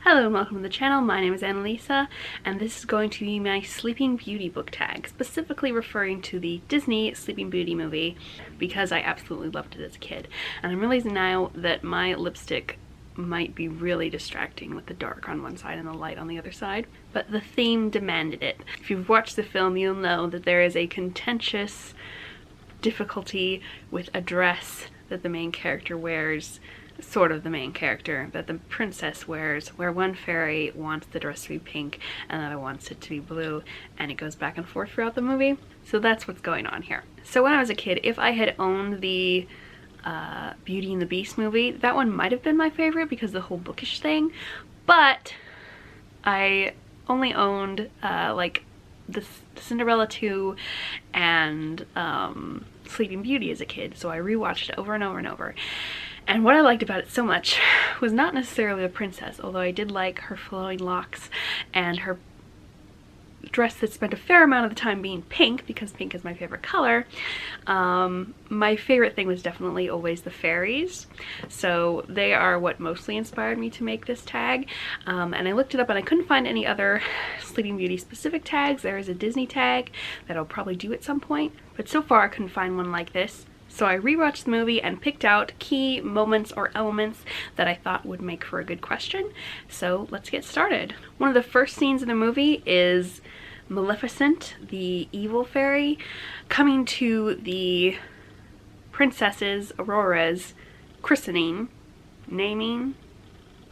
Hello and welcome to the channel. My name is Annalisa and this is going to be my Sleeping Beauty book tag, specifically referring to the Disney Sleeping Beauty movie because I absolutely loved it as a kid. And I'm realizing now that my lipstick might be really distracting with the dark on one side and the light on the other side, but the theme demanded it. If you've watched the film, you'll know that there is a contentious difficulty with a dress that the main character wears, sort of the main character, that the princess wears, where one fairy wants the dress to be pink and the other wants it to be blue, and it goes back and forth throughout the movie. So that's what's going on here. So when I was a kid, if I had owned the Beauty and the Beast movie, that one might have been my favorite because of the whole bookish thing, but I only owned like the Cinderella 2 and Sleeping Beauty as a kid, so I rewatched it over and over and over. And what I liked about it so much was not necessarily the princess, although I did like her flowing locks and her dress that spent a fair amount of the time being pink, because pink is my favorite color. My favorite thing was definitely always the fairies. So they are what mostly inspired me to make this tag. And I looked it up and I couldn't find any other Sleeping Beauty specific tags. There is a Disney tag that I'll probably do at some point, but so far I couldn't find one like this. So I rewatched the movie and picked out key moments or elements that I thought would make for a good question. So let's get started. One of the first scenes in the movie is Maleficent, the evil fairy, coming to the princess's, Aurora's, christening, naming,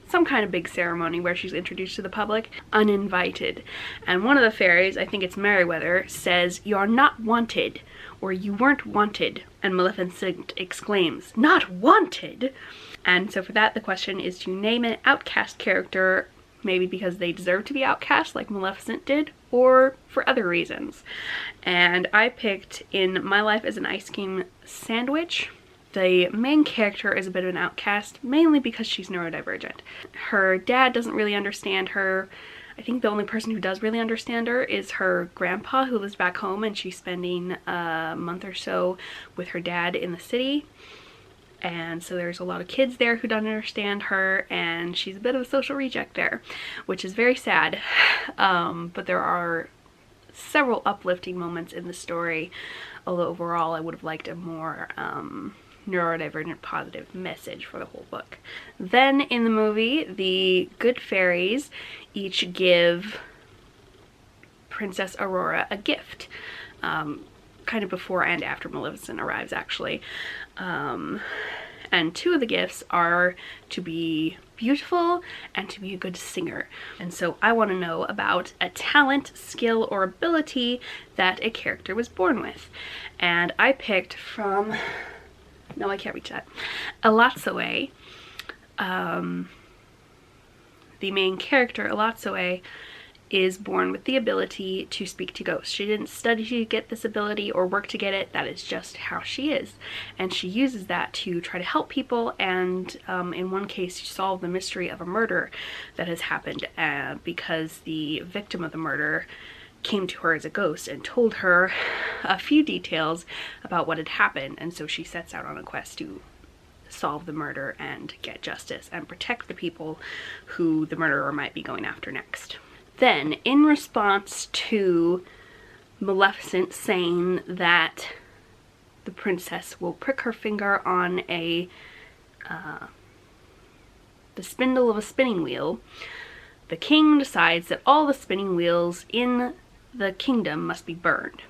some kind of big ceremony where she's introduced to the public, uninvited. And one of the fairies, I think it's Merryweather, says, "You're not wanted," or "You weren't wanted." And Maleficent exclaims, "Not wanted!" And so for that, the question is to name an outcast character, maybe because they deserve to be outcast like Maleficent did, or for other reasons. And I picked In My Life as an Ice Cream Sandwich. The main character is a bit of an outcast, mainly because she's neurodivergent. Her dad doesn't really understand her. I think the only person who does really understand her is her grandpa, who lives back home, and she's spending a month or so with her dad in the city. And so there's a lot of kids there who don't understand her, and she's a bit of a social reject there, which is very sad. But there are several uplifting moments in the story, although overall I would have liked a more neurodivergent positive message for the whole book. Then in the movie, the good fairies each give Princess Aurora a gift, kind of before and after Maleficent arrives, actually. And two of the gifts are to be beautiful and to be a good singer. And so I want to know about a talent, skill, or ability that a character was born with. And I picked from, no, I can't reach that, Elatsoe. The main character, Elatsoe, is born with the ability to speak to ghosts. She didn't study to get this ability or work to get it. That is just how she is. And she uses that to try to help people, and in one case she solved the mystery of a murder that has happened because the victim of the murder came to her as a ghost and told her a few details about what had happened, and so she sets out on a quest to solve the murder and get justice and protect the people who the murderer might be going after next. Then, in response to Maleficent saying that the princess will prick her finger on the spindle of a spinning wheel, the king decides that all the spinning wheels in the kingdom must be burned,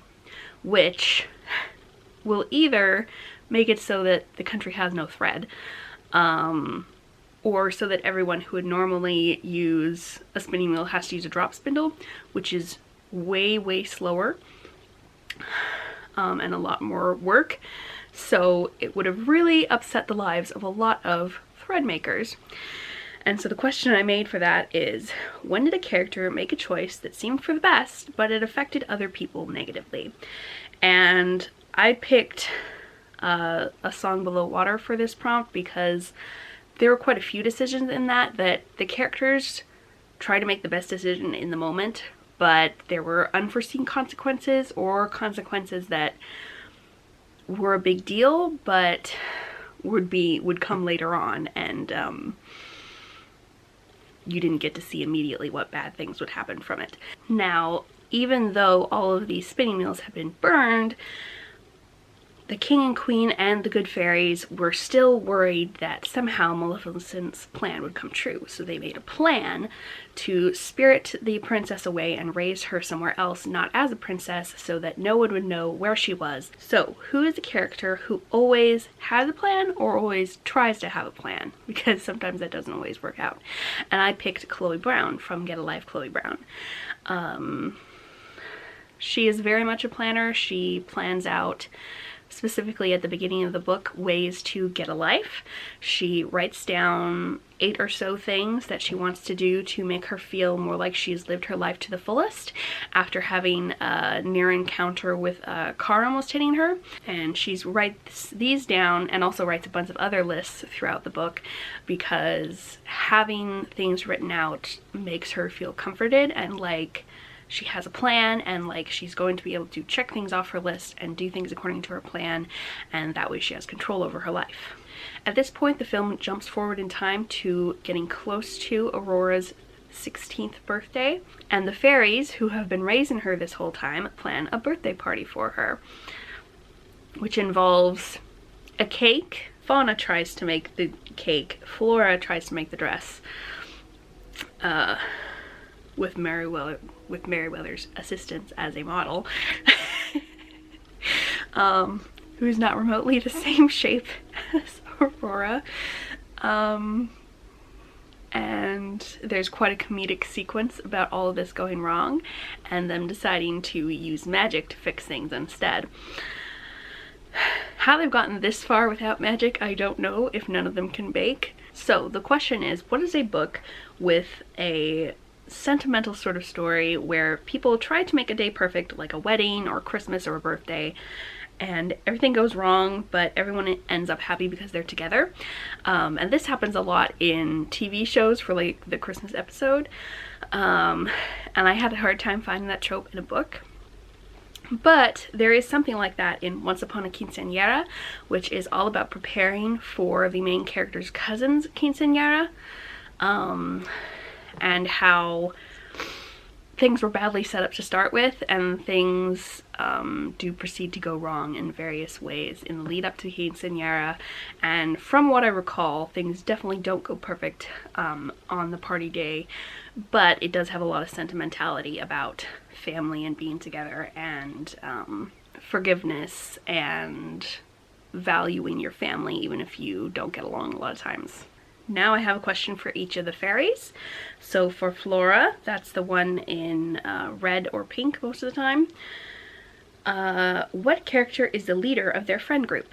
which will either make it so that the country has no thread, or so that everyone who would normally use a spinning wheel has to use a drop spindle, which is way, way slower and a lot more work. So it would have really upset the lives of a lot of thread makers. And so the question I made for that is, when did a character make a choice that seemed for the best, but it affected other people negatively? And I picked A Song Below Water for this prompt because there were quite a few decisions in that the characters try to make the best decision in the moment, but there were unforeseen consequences or consequences that were a big deal but would come later on, and you didn't get to see immediately what bad things would happen from it. Now, even though all of these spinning wheels have been burned, the king and queen and the good fairies were still worried that somehow Maleficent's plan would come true. So they made a plan to spirit the princess away and raise her somewhere else, not as a princess, so that no one would know where she was. So who is the character who always has a plan or always tries to have a plan? Because sometimes that doesn't always work out. And I picked Chloe Brown from Get a Life, Chloe Brown. She is very much a planner. She plans out, specifically at the beginning of the book, ways to get a life. She writes down 8 or so things that she wants to do to make her feel more like she's lived her life to the fullest after having a near encounter with a car almost hitting her. And she writes these down and also writes a bunch of other lists throughout the book, because having things written out makes her feel comforted and like she has a plan, and like she's going to be able to check things off her list and do things according to her plan, and that way she has control over her life. At this point, the film jumps forward in time to getting close to Aurora's 16th birthday, and the fairies, who have been raising her this whole time, plan a birthday party for her, which involves a cake. Fauna tries to make the cake. Flora tries to make the dress. With Merryweather's assistance as a model, who's not remotely the same shape as Aurora. And there's quite a comedic sequence about all of this going wrong and them deciding to use magic to fix things instead. How they've gotten this far without magic, I don't know, if none of them can bake. So the question is, what is a book with a sentimental sort of story where people try to make a day perfect, like a wedding or Christmas or a birthday, and everything goes wrong, but everyone ends up happy because they're together? And this happens a lot in TV shows for like the Christmas episode. And I had a hard time finding that trope in a book. But there is something like that in Once Upon a Quinceañera, which is all about preparing for the main character's cousin's quinceañera, and how things were badly set up to start with, and things do proceed to go wrong in various ways in the lead up to quinceañera. And from what I recall, things definitely don't go perfect on the party day, but it does have a lot of sentimentality about family and being together, and forgiveness and valuing your family even if you don't get along a lot of times. Now I have a question for each of the fairies. So for Flora, that's the one in red or pink most of the time. What character is the leader of their friend group?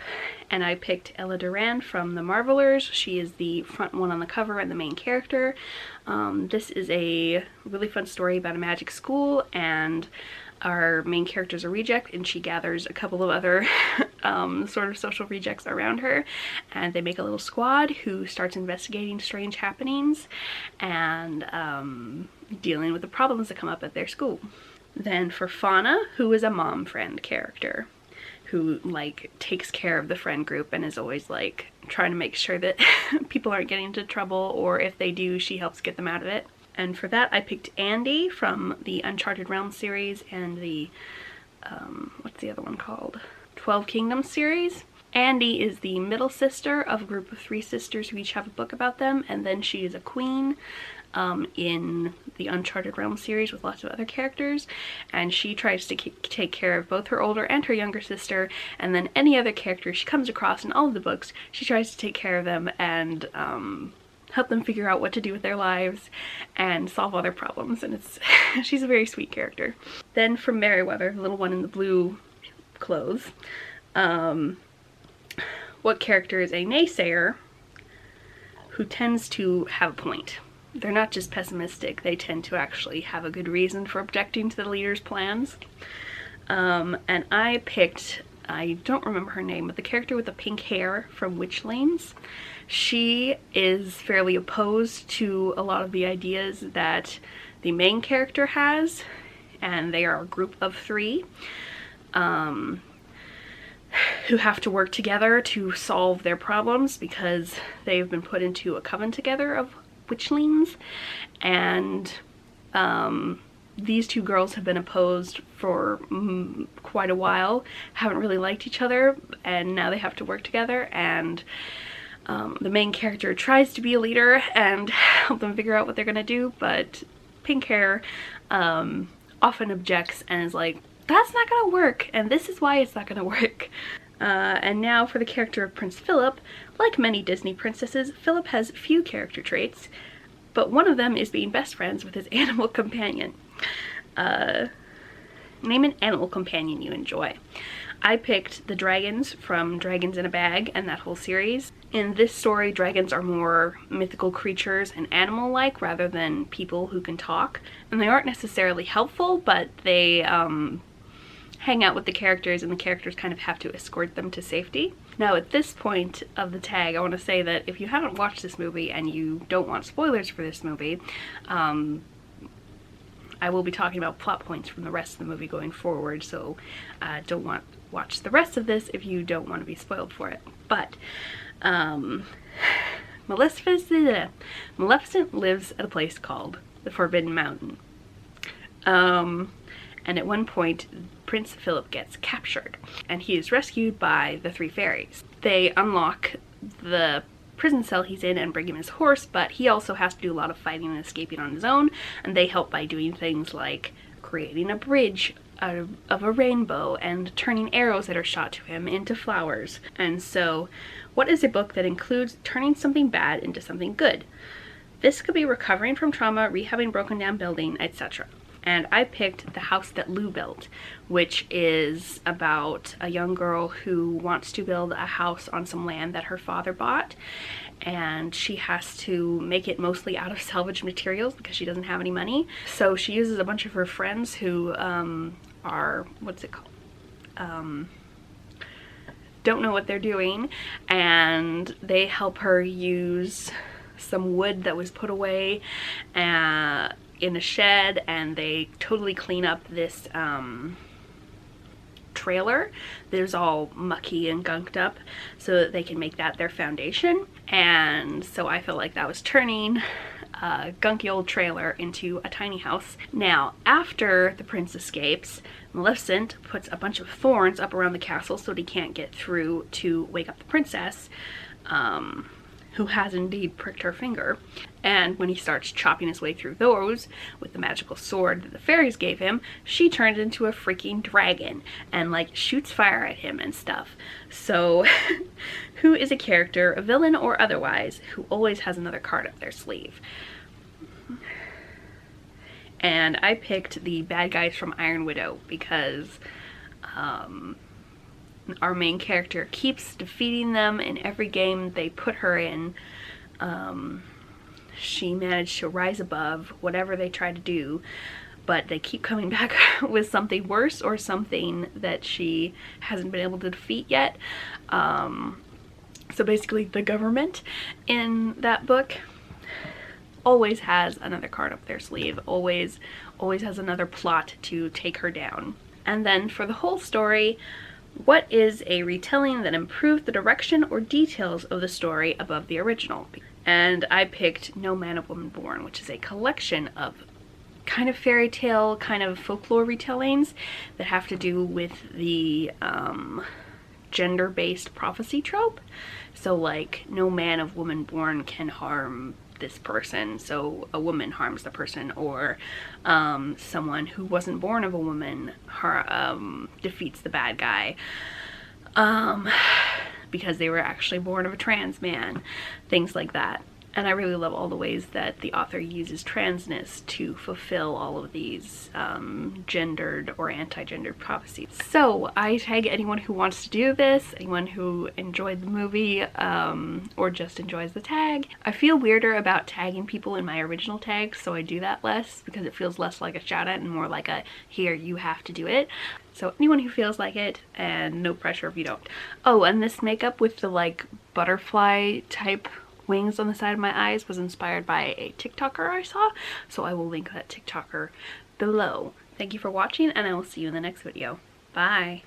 And I picked Ella Duran from The Marvelers. She is the front one on the cover and the main character. This is a really fun story about a magic school, and our main character is a reject, and she gathers a couple of other sort of social rejects around her, and they make a little squad who starts investigating strange happenings and dealing with the problems that come up at their school. Then for Fauna, who is a mom friend character who like takes care of the friend group and is always like trying to make sure that people aren't getting into trouble, or if they do, she helps get them out of it. And for that, I picked Andy from the Uncharted Realms series and the, what's the other one called? 12 Kingdoms series. Andy is the middle sister of a group of 3 sisters who each have a book about them, and then she is a queen in the Uncharted Realms series with lots of other characters, and she tries to take care of both her older and her younger sister, and then any other character she comes across in all of the books, she tries to take care of them and help them figure out what to do with their lives and solve all their problems, and it's she's a very sweet character. Then from Merryweather, the little one in the blue clothes, what character is a naysayer who tends to have a point? They're not just pessimistic, they tend to actually have a good reason for objecting to the leader's plans. And I picked, I don't remember her name, but the character with the pink hair from Witchlanes. She is fairly opposed to a lot of the ideas that the main character has, and they are a group of 3 who have to work together to solve their problems because they've been put into a coven together of witchlings, and these two girls have been opposed for quite a while, haven't really liked each other, and now they have to work together, and the main character tries to be a leader and help them figure out what they're gonna do, but pink hair often objects and is like, that's not gonna work, and this is why it's not gonna work. And now for the character of Prince Philip. Like many Disney princesses, Philip has few character traits, but one of them is being best friends with his animal companion. Name an animal companion you enjoy. I picked the dragons from Dragons in a Bag and that whole series. In this story, dragons are more mythical creatures and animal-like rather than people who can talk. And they aren't necessarily helpful, but they hang out with the characters, and the characters kind of have to escort them to safety. Now at this point of the tag, I want to say that if you haven't watched this movie and you don't want spoilers for this movie, I will be talking about plot points from the rest of the movie going forward, so don't watch the rest of this if you don't want to be spoiled for it. But Maleficent lives at a place called the Forbidden Mountain. And at one point, Prince Philip gets captured, and he is rescued by the three fairies. They unlock the prison cell he's in and bring him his horse, but he also has to do a lot of fighting and escaping on his own, and they help by doing things like creating a bridge of a rainbow and turning arrows that are shot to him into flowers. And so, what is a book that includes turning something bad into something good? This could be recovering from trauma, rehabbing broken down building, etc. And I picked The House That Lou Built, which is about a young girl who wants to build a house on some land that her father bought, and she has to make it mostly out of salvage materials because she doesn't have any money. So she uses a bunch of her friends who are, what's it called? Don't know what they're doing, and they help her use some wood that was put away in a shed, and they totally clean up this trailer that is all mucky and gunked up so that they can make that their foundation. And so I felt like that was turning a gunky old trailer into a tiny house. Now, after the prince escapes, Maleficent puts a bunch of thorns up around the castle so that he can't get through to wake up the princess, who has indeed pricked her finger. And when he starts chopping his way through those with the magical sword that the fairies gave him, she turns into a freaking dragon and like shoots fire at him and stuff. So who is a character, a villain or otherwise, who always has another card up their sleeve? And I picked the bad guys from Iron Widow because our main character keeps defeating them in every game they put her in. She managed to rise above whatever they try to do, but they keep coming back with something worse or something that she hasn't been able to defeat yet. So basically the government in that book always has another card up their sleeve, always has another plot to take her down. And then for the whole story, what is a retelling that improved the direction or details of the story above the original? And I picked No Man of Woman Born, which is a collection of kind of fairy tale, kind of folklore retellings that have to do with the gender-based prophecy trope. So like, no man of woman born can harm this person, so a woman harms the person, or someone who wasn't born of a woman defeats the bad guy because they were actually born of a trans man, things like that. And I really love all the ways that the author uses transness to fulfill all of these gendered or anti-gendered prophecies. So I tag anyone who wants to do this, anyone who enjoyed the movie or just enjoys the tag. I feel weirder about tagging people in my original tags, so I do that less because it feels less like a shout out and more like a here, you have to do it. So anyone who feels like it, and no pressure if you don't. Oh, and this makeup with the like butterfly type wings on the side of my eyes was inspired by a TikToker I saw, so I will link that TikToker below. Thank you for watching, and I will see you in the next video. Bye!